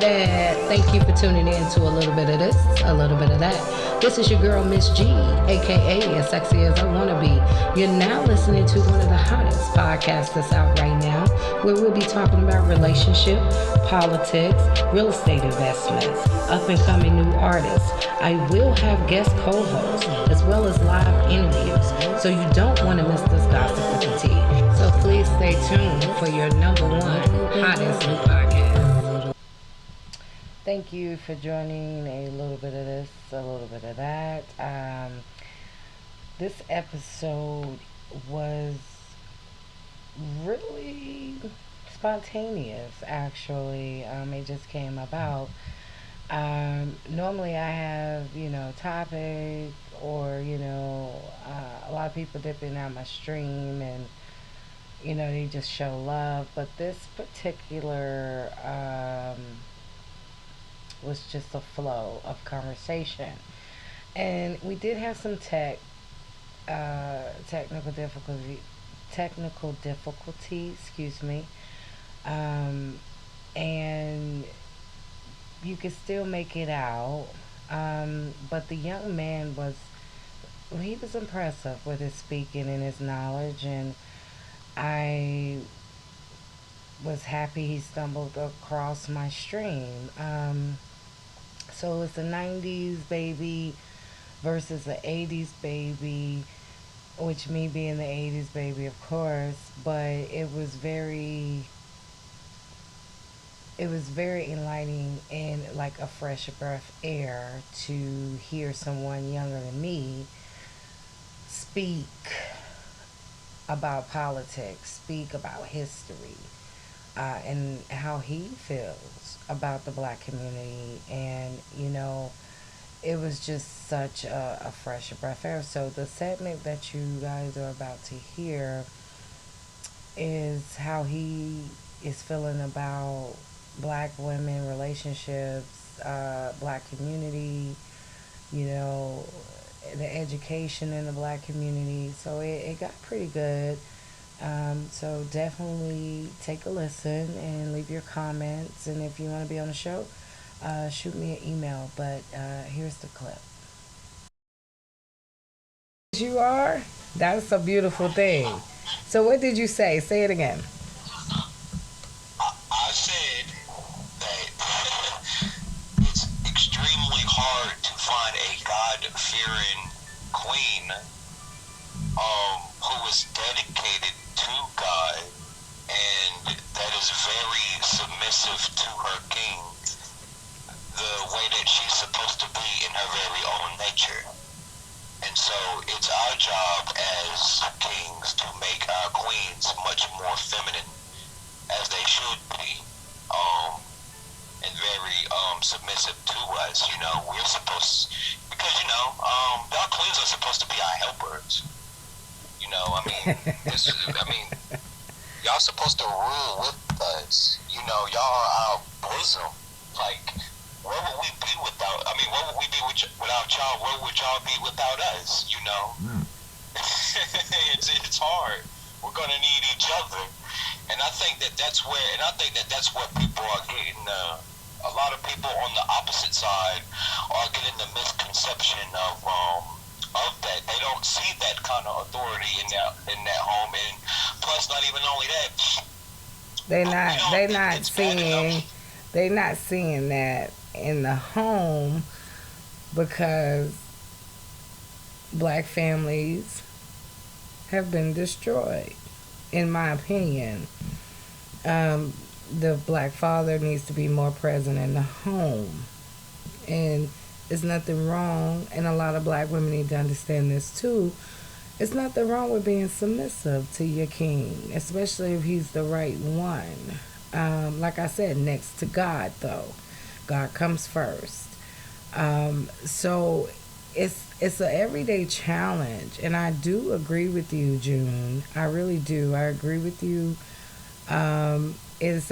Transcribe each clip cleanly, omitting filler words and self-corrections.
that. Thank you for tuning in to a little bit of this, a little bit of that. This is your girl, Ms.G, aka As Sexy As I Wanna Be. You're now listening to one of the hottest podcasts that's out right now, where we'll be talking about relationship, politics, real estate investments, up and coming new artists. I will have guest co-hosts as well as live interviews, so you don't want to miss this gossip with the tea. So please stay tuned for your number one hottest new podcast. Thank you for joining a little bit of this, a little bit of that. This episode was really spontaneous, actually. It just came about. Normally I have, topic or, a lot of people dipping out my stream and, they just show love. But this particular was just a flow of conversation. And we did have some technical difficulty, excuse me. And you could still make it out. But the young man he was impressive with his speaking and his knowledge, and I was happy he stumbled across my stream. So it's a 90's baby versus the 80's baby, which me being the 80's baby, of course, but it was very enlightening and like a fresh breath air to hear someone younger than me speak about politics, speak about history, and how he feels about the black community. And it was just such a fresh breath air. So the segment that you guys are about to hear is how he is feeling about black women, relationships, black community, the education in the black community. So it got pretty good. So definitely take a listen and leave your comments. And if you want to be on the show, shoot me an email. But here's the clip. You are? That's a beautiful thing. So what did you say? Say it again. I said that it's extremely hard to find a God-fearing queen who is dedicated to God and that is very submissive to her king, the way that she's supposed to be in her very own nature. And so it's our job as kings to make our queens much more feminine, as they should be, and very submissive to us. We're supposed, because our queens are supposed to be our helpers. Y'all supposed to rule with us. Y'all are our bosom. Like, where would we be without? Where would we be without y'all? Where would y'all be without us? It's hard. We're gonna need each other, and I think that's where people are getting. A lot of people on the opposite side are getting the misconception of that. They don't see that kind of authority in that home, and plus, not even only that, they're not seeing that in the home, because black families have been destroyed, in my opinion. The black father needs to be more present in the home, and there's nothing wrong, and a lot of black women need to understand this too. It's nothing wrong with being submissive to your king, especially if he's the right one. Like I said, next to God, though. God comes first. So it's an everyday challenge, and I do agree with you, June. I really do. I agree with you. It's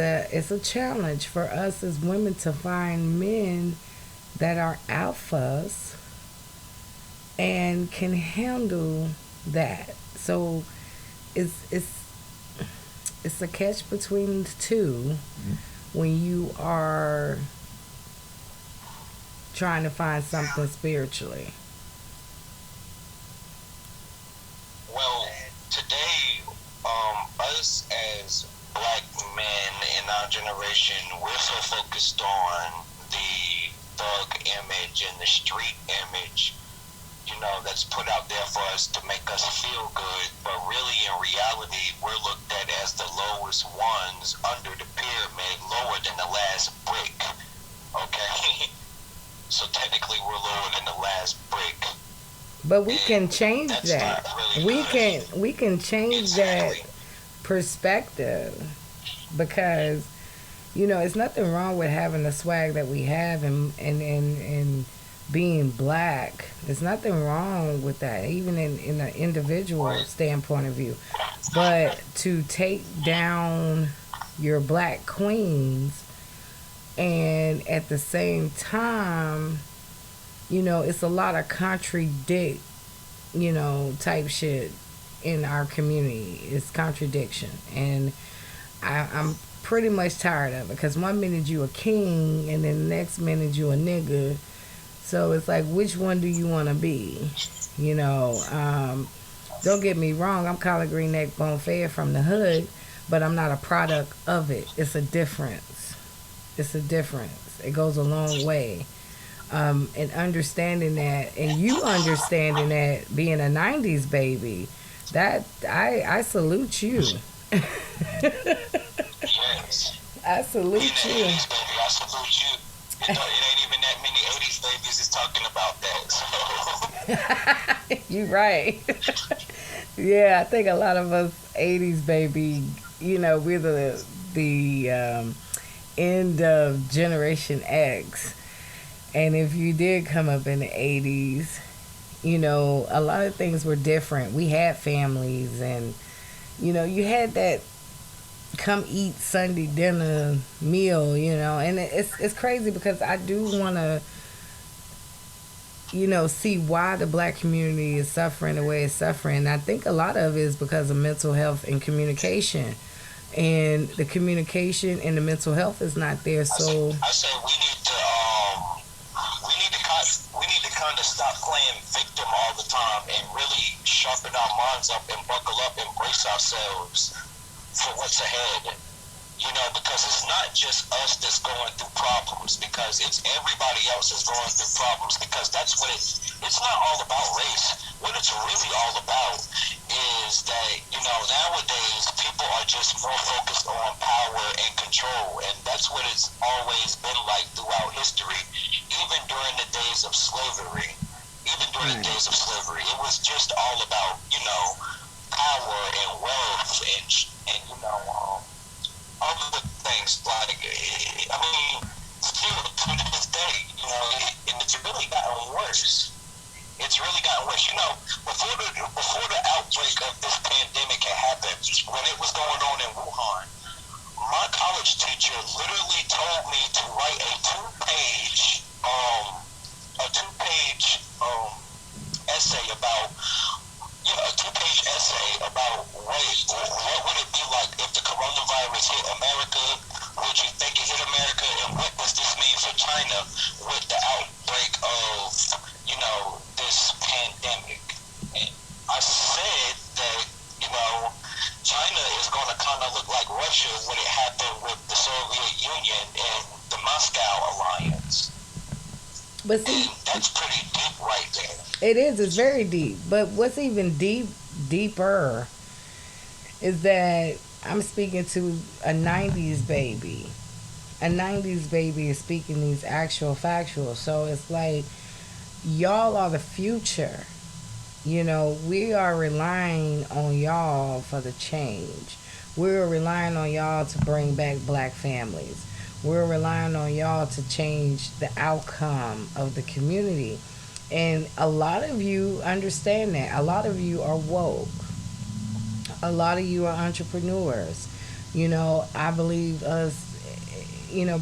a challenge for us as women to find men that are alphas and can handle that. So it's a catch between the two when you are trying to find something spiritually. Well, today, us as black men in our generation, we're so focused on the thug image and the street image, that's put out there for us to make us feel good. But really, in reality, we're looked at as the lowest ones under the pyramid, lower than the last brick. Okay? So technically, we're lower than the last brick. But we can change That's that. not really We good. can change that Exactly. perspective because it's nothing wrong with having the swag that we have and being black. There's nothing wrong with that, even in an individual Right. standpoint of view. But to take down your black queens and at the same time, it's a lot of contradict, type shit in our community. It's contradiction. And I'm pretty much tired of it because one minute you a king and then the next minute you a nigga. So it's like, which one do you want to be? Don't get me wrong. I'm collard green neck bone fed from the hood, but I'm not a product of it. It's a difference. It's a difference. It goes a long way. And understanding that, and you understanding that, being a 90's baby, that I salute you. Yes. I Being salute the you. 80s baby, I salute you. It ain't even that many 80s babies is talking about that. So, You right. Yeah, I think a lot of us 80's baby, we're the end of Generation X. And if you did come up in the 80's, a lot of things were different. We had families and you had that come eat Sunday dinner meal, and it's crazy because I do want to see why the black community is suffering the way it's suffering. And I think a lot of it is because of mental health and communication. And the communication and the mental health is not there. So I say we need to kind of stop playing victim all the time and really sharpen our minds up and buckle up and brace ourselves for what's ahead. Because it's not just us that's going through problems, because it's everybody else that's going through problems, because that's what it's not all about race. What it's really all about is that, nowadays people are just more focused on power and control, and that's what it's always been like throughout history, even during the days of slavery. Even during the days of slavery, it was just all about, power and wealth and other things like, I mean, still to this day, and it's really gotten worse. It's really gotten worse. Before the outbreak of this pandemic had happened, when it was going on in Wuhan, my college teacher literally told me to write essay about a two-page essay about what would it be like if the coronavirus hit America? Would you think it hit America? And what does this mean for China with the outbreak of, this pandemic? And I said that, China is going to kind of look like Russia when it happened with the Soviet Union and the Moscow alliance. but And see, that's pretty deep right there. it is. It's very deep. But what's even deeper is that I'm speaking to a 90's baby. A 90's baby is speaking these actual factual. So it's like, y'all are the future. We are relying on y'all for the change. We're relying on y'all to bring back black families. We're relying on y'all to change the outcome of the community. And a lot of you understand that. A lot of you are woke. A lot of you are entrepreneurs. I believe us,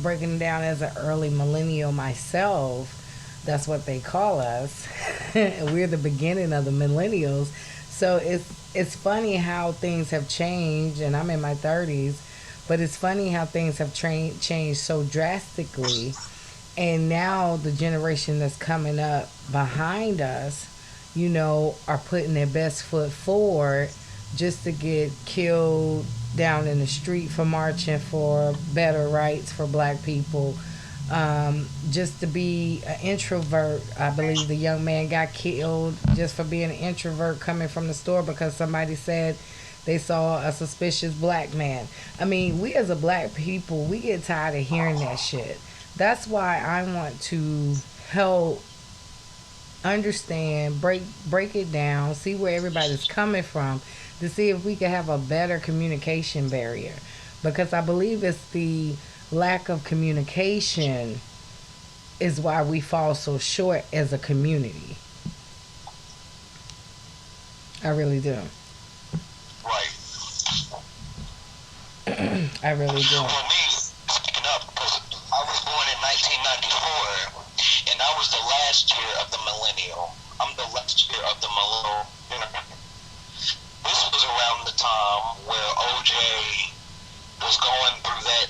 breaking it down as an early millennial myself, that's what they call us. We're the beginning of the millennials. So it's funny how things have changed, and I'm in my 30's, but it's funny how things have changed so drastically. And now the generation that's coming up behind us, you know, are putting their best foot forward just to get killed down in the street for marching for better rights for black people. Just to be an introvert. I believe the young man got killed just for being an introvert coming from the store because somebody said they saw a suspicious black man. I mean, we as a black people, we get tired of hearing that shit. That's why I want to help understand, break it down, see where everybody's coming from to see if we can have a better communication barrier. Because I believe it's the lack of communication is why we fall so short as a community. I really do. Right. I really do. For me, speaking up, because I was born in 1994, and I was the last year of the millennial. I'm the last year of the millennial. This was around the time where OJ was going through that.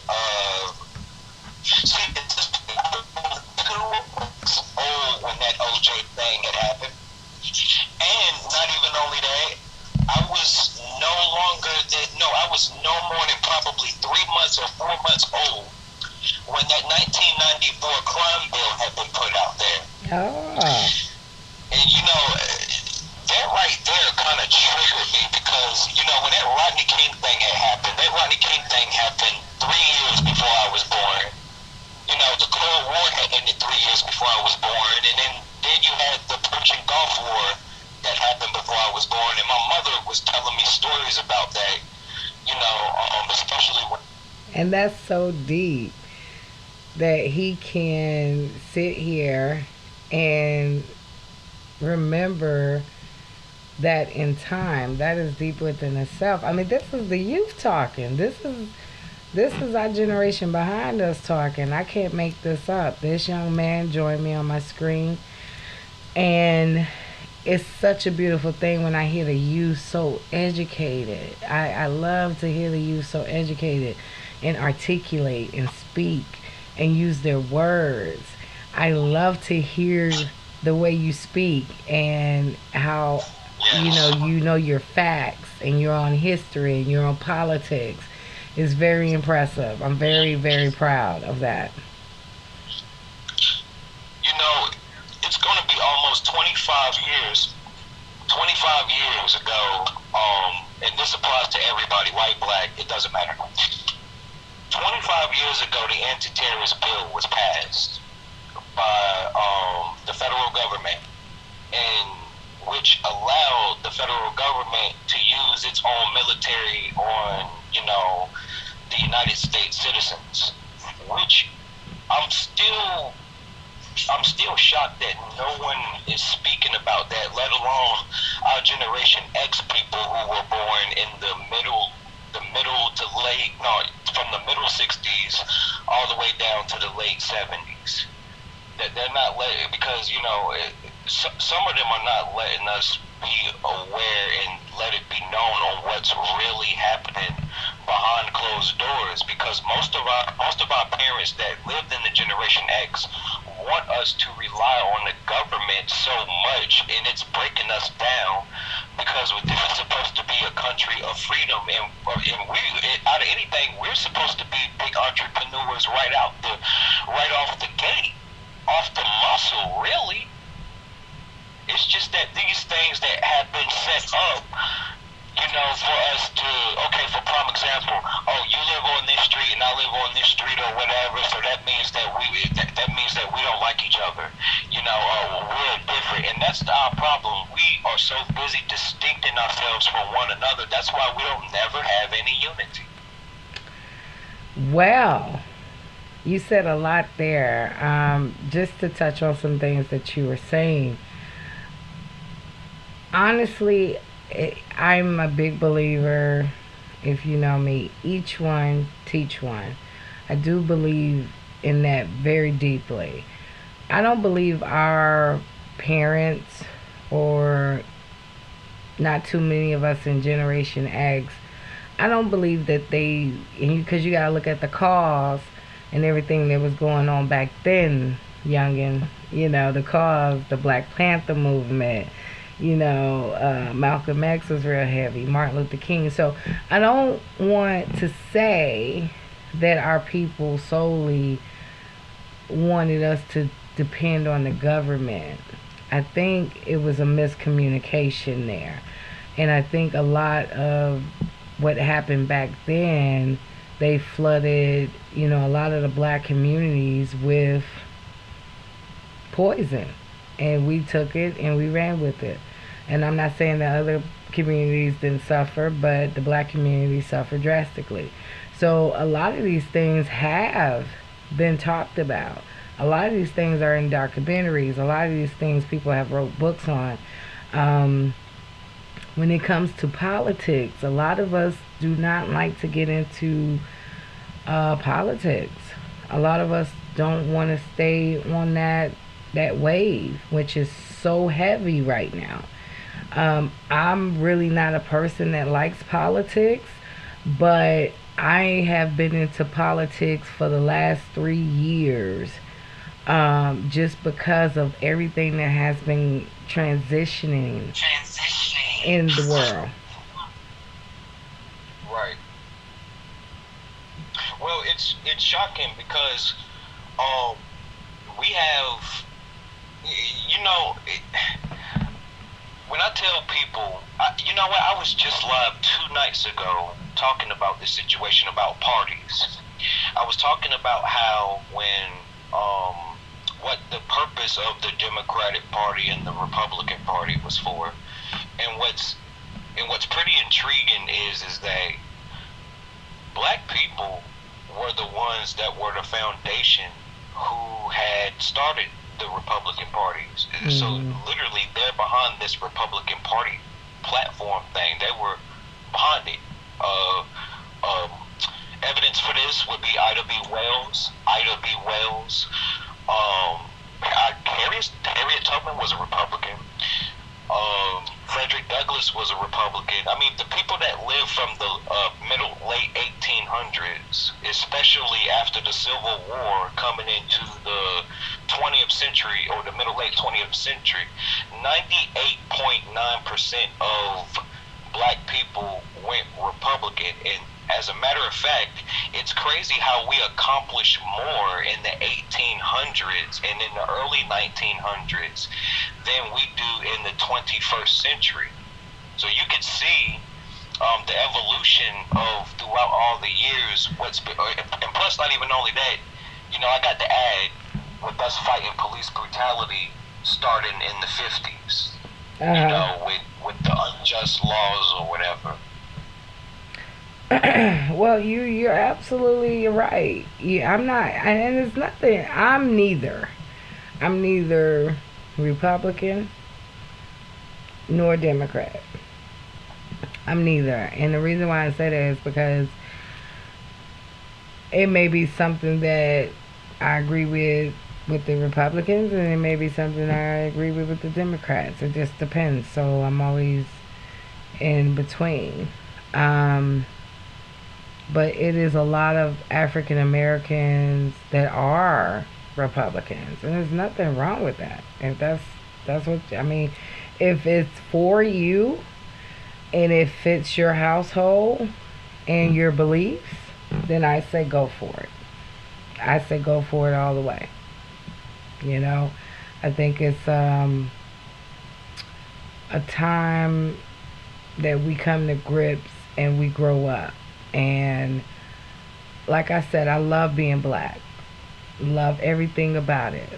See, it's old when that OJ thing had happened, and not even only that, I was no longer that. No, I was no more than probably 3 months or 4 months old when that 1994 crime bill had been put out there. Oh. And you know, that right there kind of triggered me because, you know, when that Rodney King thing had happened, that Rodney King thing happened 3 years before I was born. You know, the Cold War had ended 3 years before I was born, and then you had the Persian Gulf War that happened before I was born, and my mother was telling me stories about that, you know, especially when... And that's so deep that he can sit here and remember that in time. That is deep within itself. I mean, this is the youth talking. This is our generation behind us talking. I can't make this up. This young man joined me on my screen, and it's such a beautiful thing when I hear the youth so educated. I love to hear the youth so educated and articulate and speak and use their words. I love to hear the way you speak and how you know your facts and you're on history and you're on politics. It's very impressive. I'm very, very proud of that. You know, it's going to be almost 25 years ago, and this applies to everybody, white, black, it doesn't matter. 25 years ago, the anti-terrorist bill was passed by the federal government, and which allowed the federal government to use its own military on, you know, the United States citizens, which I'm still shocked that no one is speaking about that, let alone our Generation X people who were born in the middle to late, no, from the middle 60s all the way down to the late 70s. That they're not letting, because, you know, some of them are not letting us be aware and let it be known on what's really happening behind closed doors, because most of our parents that lived in the Generation X want us to rely on the government so much, and it's breaking us down, because this is supposed to be a country of freedom, and we, out of anything, we're supposed to be big entrepreneurs right off the gate, off the muscle, really. It's just that these things that have been set up, you know, for us to, okay, for prime example, oh, you live on this street and I live on this street or whatever, so that means that we don't like each other. You know, we're different, and that's our problem. We are so busy distincting ourselves from one another. That's why we don't never have any unity. Well, you said a lot there. Just to touch on some things that you were saying. Honestly, I'm a big believer, if you know me, each one teach one. I do believe in that very deeply. I don't believe our parents, or not too many of us in Generation X, I don't believe that they, because you gotta look at the cause, and everything that was going on back then, youngin. The cause, the Black Panther movement. Malcolm X was real heavy, Martin Luther King. So I don't want to say that our people solely wanted us to depend on the government. I think it was a miscommunication there. And I think a lot of what happened back then, they flooded, a lot of the black communities with poison. And we took it and we ran with it. And I'm not saying that other communities didn't suffer, but the black community suffered drastically. So a lot of these things have been talked about. A lot of these things are in documentaries. A lot of these things people have wrote books on. When it comes to politics, a lot of us do not like to get into politics. A lot of us don't want to stay on that wave, which is so heavy right now. I'm really not a person that likes politics, but I have been into politics for the last 3 years, just because of everything that has been transitioning in the world. Right. Well, it's shocking because um we have you know it, when I tell people, you know what, I was just live 2 nights ago talking about this situation about parties. I was talking about how when what the purpose of the Democratic Party and the Republican Party was for, and what's pretty intriguing is that black people were the ones that were the foundation who had started the Republican parties. So literally, they're behind this Republican Party platform thing. They were behind it. Um, Evidence for this would be Ida B. Wells. Ida B. Wells. Harriet Tubman was a Republican. Frederick Douglass was a Republican. I mean, the people that lived from the late 1800s, especially after the Civil War, coming into the 20th century or the late 20th century, 98.9% of black people went Republican. And as a matter of fact, it's crazy how we accomplished more in the 1800s and in the early 1900s than we do in the 21st century. So you could see the evolution of throughout all the years. And plus, not even only that, I got to add, with us fighting police brutality starting in the 50s, with the unjust laws or whatever. Well, you're absolutely right. Yeah, I'm not, and it's nothing. I'm neither. I'm neither Republican nor Democrat. I'm neither, and the reason why I say that is because it may be something that I agree with the Republicans, and it may be something I agree with the Democrats. It just depends. So I'm always in between. But it is a lot of African Americans that are Republicans, and there's nothing wrong with that. If that's what I mean, if it's for you and it fits your household and your beliefs, then I say go for it. I say go for it all the way. I think it's a time that we come to grips and we grow up. And like I said, I love being black. Love everything about it.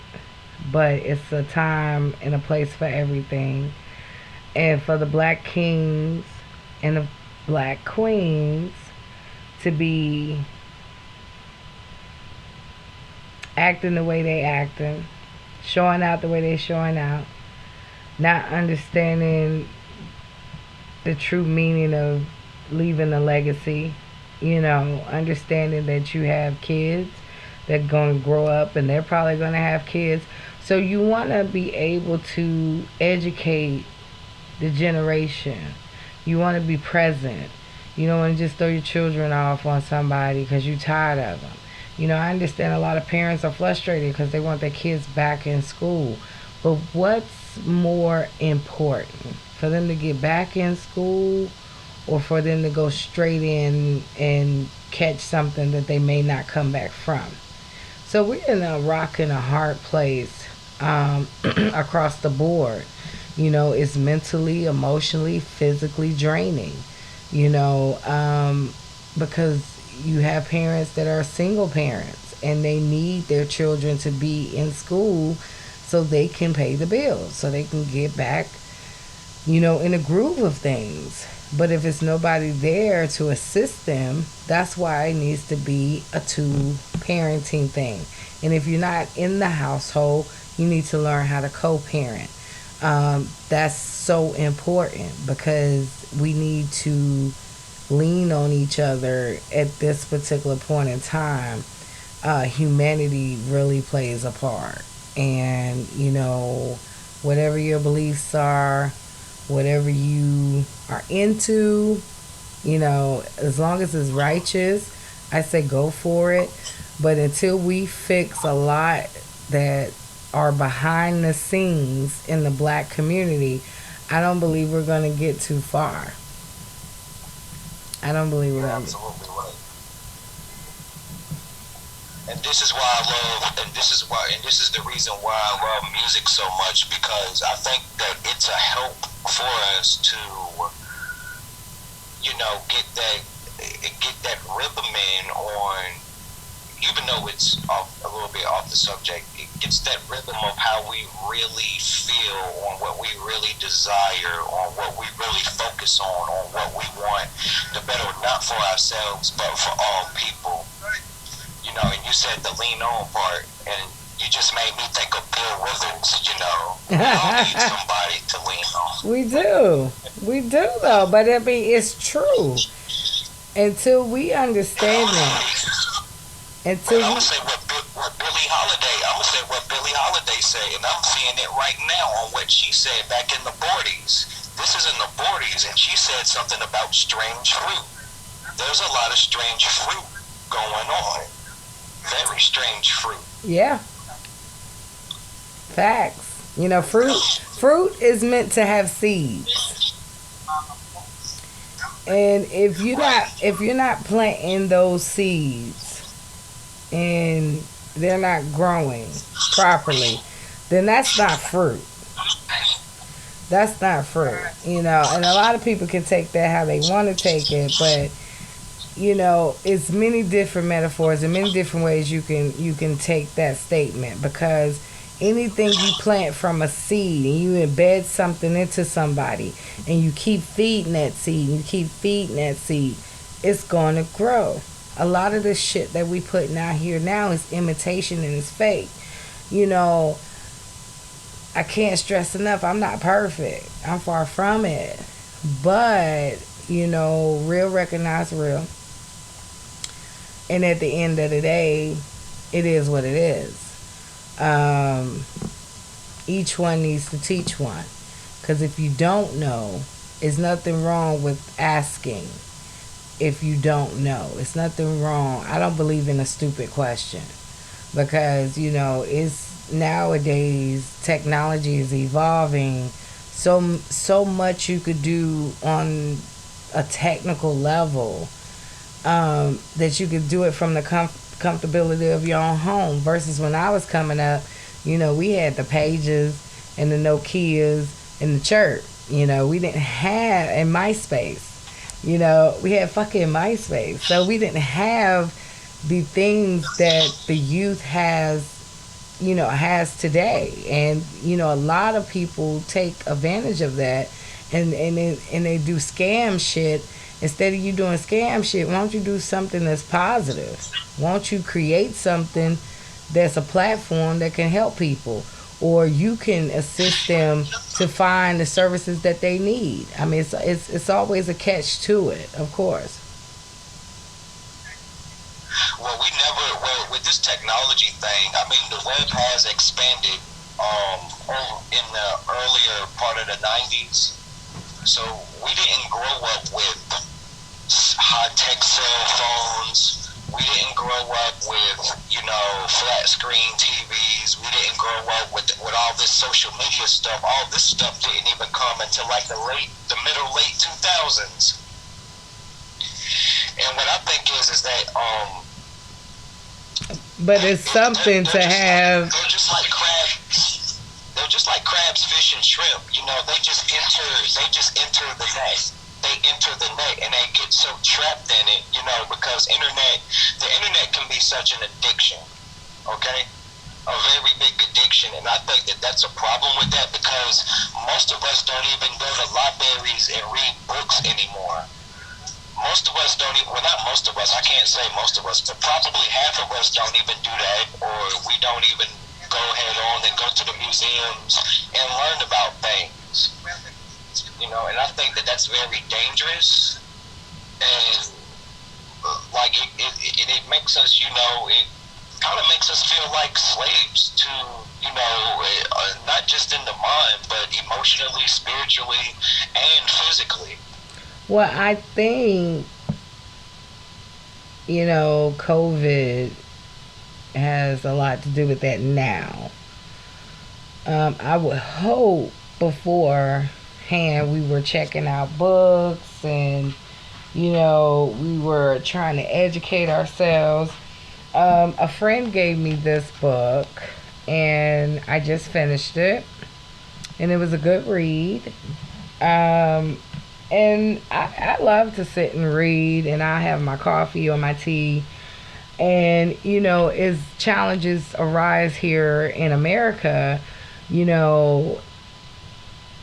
But it's a time and a place for everything. And for the black kings and the black queens to be acting the way they acting, showing out the way they showing out, not understanding the true meaning of leaving a legacy, understanding that you have kids that are going to grow up and they're probably going to have kids. So you want to be able to educate the generation. You want to be present. You don't want to just throw your children off on somebody because you're tired of them. I understand a lot of parents are frustrated because they want their kids back in school. But what's more important? For them to get back in school or for them to go straight in and catch something that they may not come back from? So we're in a rock and a hard place across the board. It's mentally, emotionally, physically draining. You know, because you have parents that are single parents and they need their children to be in school so they can pay the bills, so they can get back, in a groove of things. But if it's nobody there to assist them, that's why it needs to be a two parenting thing. And if you're not in the household, you need to learn how to co parent. That's so important because we need to lean on each other at this particular point in time. Humanity really plays a part. And, whatever your beliefs are, whatever you are into, as long as it's righteous, I say go for it. But until we fix a lot that are behind the scenes in the black community, I don't believe we're going to get too far. I don't believe we're You're going to. absolutely right. And this is why I love, and this is the reason why I love music so much, because I think that it's a help for us to, get that rhythm in on, even though it's a little bit off the subject, it gets that rhythm of how we really feel, on what we really desire, on what we really focus on what we want to better, not for ourselves, but for all people. And you said the lean on part, and you just made me think of Bill Withers, We all need somebody to lean on. We do. We do, though. But I mean, it's true. Until we understand that. Until I'm gonna say what Billie Holiday said, and I'm seeing it right now on what she said back in the 40s. This is in the 40s, and she said something about strange fruit. There's a lot of strange fruit going on. Very strange fruit. Yeah. Facts. Fruit is meant to have seeds. And if you're not planting those seeds and they're not growing properly, then that's not fruit. That's not fruit. And a lot of people can take that how they want to take it, but it's many different metaphors and many different ways you can take that statement, because anything you plant from a seed and you embed something into somebody and you keep feeding that seed and you keep feeding that seed, it's going to grow. A lot of this shit that we putting out here now is imitation and it's fake. I can't stress enough, I'm not perfect. I'm far from it. But, real recognize real. And at the end of the day, it is what it is. Each one needs to teach one. Because if you don't know, there's nothing wrong with asking. If you don't know, it's nothing wrong. I don't believe in a stupid question. Because, it's nowadays, technology is evolving. So much you could do on a technical level. That you could do it from the comfortability of your own home, versus when I was coming up, we had the pages and the Nokias in the church. We didn't have, and MySpace. We had fucking MySpace. So we didn't have the things that the youth has today. And, a lot of people take advantage of that and they do scam shit. Instead of you doing scam shit, why don't you do something that's positive? Why don't you create something that's a platform that can help people? Or you can assist them to find the services that they need. I mean, it's always a catch to it, of course. Well, with this technology thing, I mean, the web has expanded in the earlier part of the 90s. So we didn't grow up with high-tech cell phones, We didn't grow up with, you know, flat screen TVs. We didn't grow up with all this social media stuff. All this stuff didn't even come until like the middle late 2000s. And what I think is that But it's something to have. they're just like crabs. They're just like crabs, fish, and shrimp. You know, they just enter the net. They enter the net and they get so trapped in it, you know, because the internet can be such an addiction, okay? A very big addiction, and I think that that's a problem with that because most of us don't even go to libraries and read books anymore. Most of us don't even, well, not most of us, I can't say most of us, but probably half of us don't even do that, or we don't even go head on and go to the museums and learn about things. You know, and I think that that's very dangerous, and like it makes us, you know, it kind of makes us feel like slaves to, you know, not just in the mind, but emotionally, spiritually, and physically. Well, I think, you know, COVID has a lot to do with that now. I would hope beforehand we were checking out books and, you know, we were trying to educate ourselves. A friend gave me this book and I just finished it, and it was a good read. Um, and I love to sit and read, and I have my coffee or my tea. And, you know, as challenges arise here in America, you know,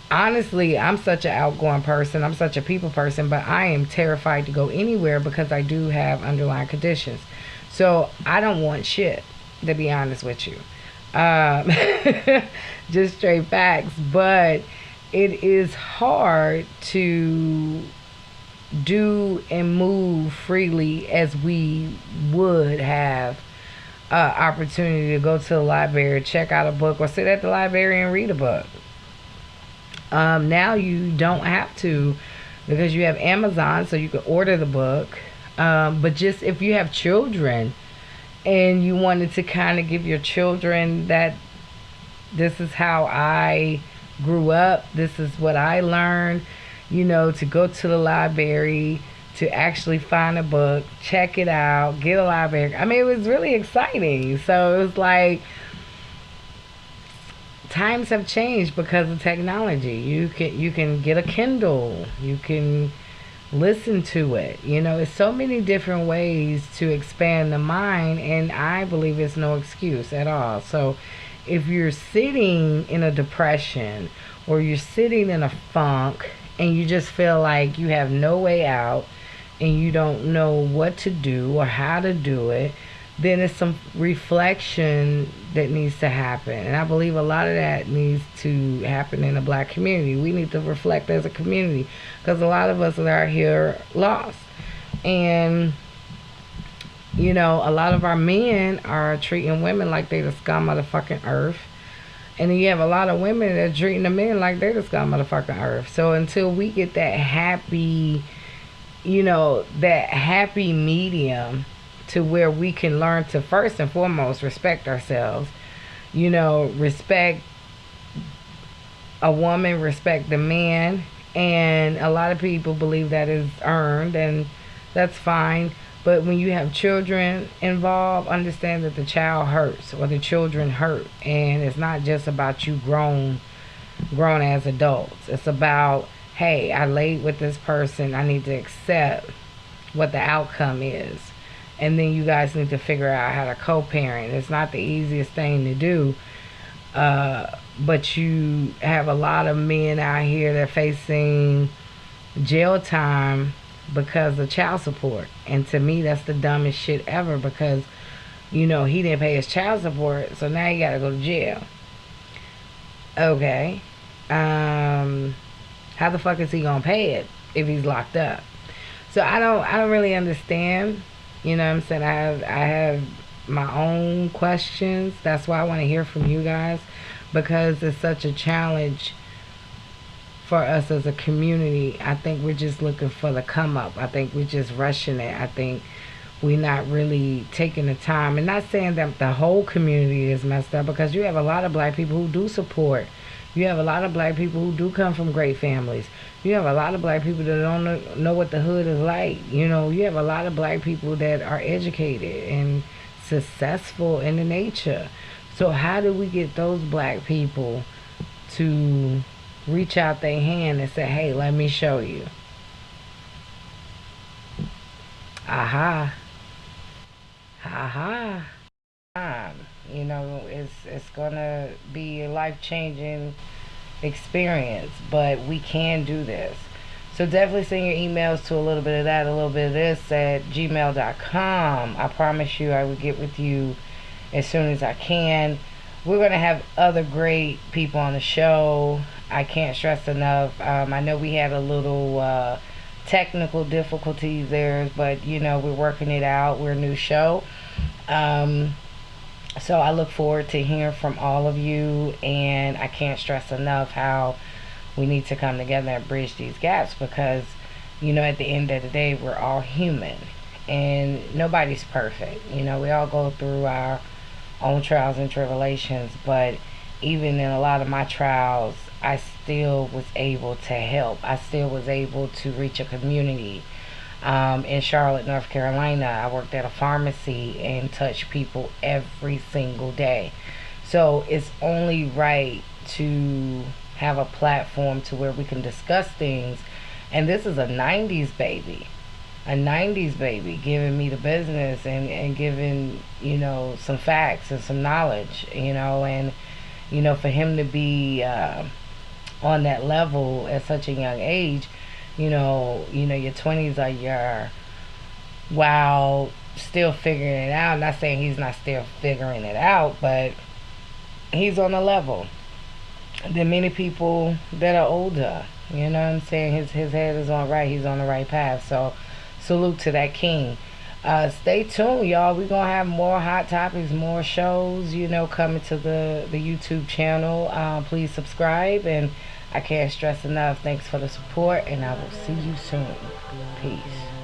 honestly, I'm such an outgoing person. I'm such a people person, but I am terrified to go anywhere because I do have underlying conditions. So I don't want shit, to be honest with you. Um, just straight facts. But it is hard to do and move freely as we would have opportunity to go to the library, check out a book, or sit at the library and read a book. Now you don't have to because you have Amazon, so you can order the book. But just if you have children and you wanted to kind of give your children that this is how I grew up, this is what I learned, you know, to go to the library, to actually find a book, check it out, get a library. I mean, it was really exciting. So it was like times have changed because of technology. You can get a Kindle, you can listen to it. You know, it's so many different ways to expand the mind, and I believe it's no excuse at all. So if you're sitting in a depression or you're sitting in a funk and you just feel like you have no way out and you don't know what to do or how to do it, then it's some reflection that needs to happen. And I believe a lot of that needs to happen in the black community. We need to reflect as a community because a lot of us are here lost. And, you know, a lot of our men are treating women like they the scum of the fucking earth. And then you have a lot of women that are treating the men like they're the scum of the fucking earth. So until we get that happy, you know, that happy medium to where we can learn to first and foremost respect ourselves, you know, respect a woman, respect the man. And a lot of people believe that is earned, and that's fine. But when you have children involved, understand that the child hurts or the children hurt. And it's not just about you grown as adults. It's about, hey, I laid with this person. I need to accept what the outcome is. And then you guys need to figure out how to co-parent. It's not the easiest thing to do. But you have a lot of men out here that are facing jail time because of child support. And to me, that's the dumbest shit ever because, you know, he didn't pay his child support, so now he got to go to jail. Okay. How the fuck is he going to pay it if he's locked up? So I don't really understand. You know what I'm saying? I have my own questions. That's why I want to hear from you guys because it's such a challenge for us as a community. I think we're just looking for the come up. I think we're just rushing it. I think we're not really taking the time. And not saying that the whole community is messed up, because you have a lot of black people who do support. You have a lot of black people who do come from great families. You have a lot of black people that don't know what the hood is like. You know, you have a lot of black people that are educated and successful in the nature. So how do we get those black people to reach out their hand and say, hey, let me show you? Aha. Aha. You know, it's gonna be a life changing experience, but we can do this. So definitely send your emails to a little bit of that, a little bit of this at gmail.com. I promise you I will get with you as soon as I can. We're going to have other great people on the show. I can't stress enough. I know we had a little technical difficulties there, but you know, we're working it out. We're a new show. So I look forward to hearing from all of you, and I can't stress enough how we need to come together and bridge these gaps, because you know, at the end of the day, we're all human and nobody's perfect. You know, we all go through our own trials and tribulations, but even in a lot of my trials, I still was able to help. I still was able to reach a community. In Charlotte, North Carolina, I worked at a pharmacy and touched people every single day. So it's only right to have a platform to where we can discuss things. And this is a 90's baby. A 90's baby giving me the business, and giving, you know, some facts and some knowledge, you know. And, you know, for him to be on that level at such a young age, your 20s are your, while still figuring it out. Not saying he's not still figuring it out, but he's on a level than many people that are older. You know what I'm saying? His head is on right. He's on the right path. So salute to that king. Stay tuned, y'all. We're gonna have more hot topics, more shows, you know, coming to the YouTube channel. Please subscribe, and I can't stress enough, thanks for the support, and I will see you soon. Peace.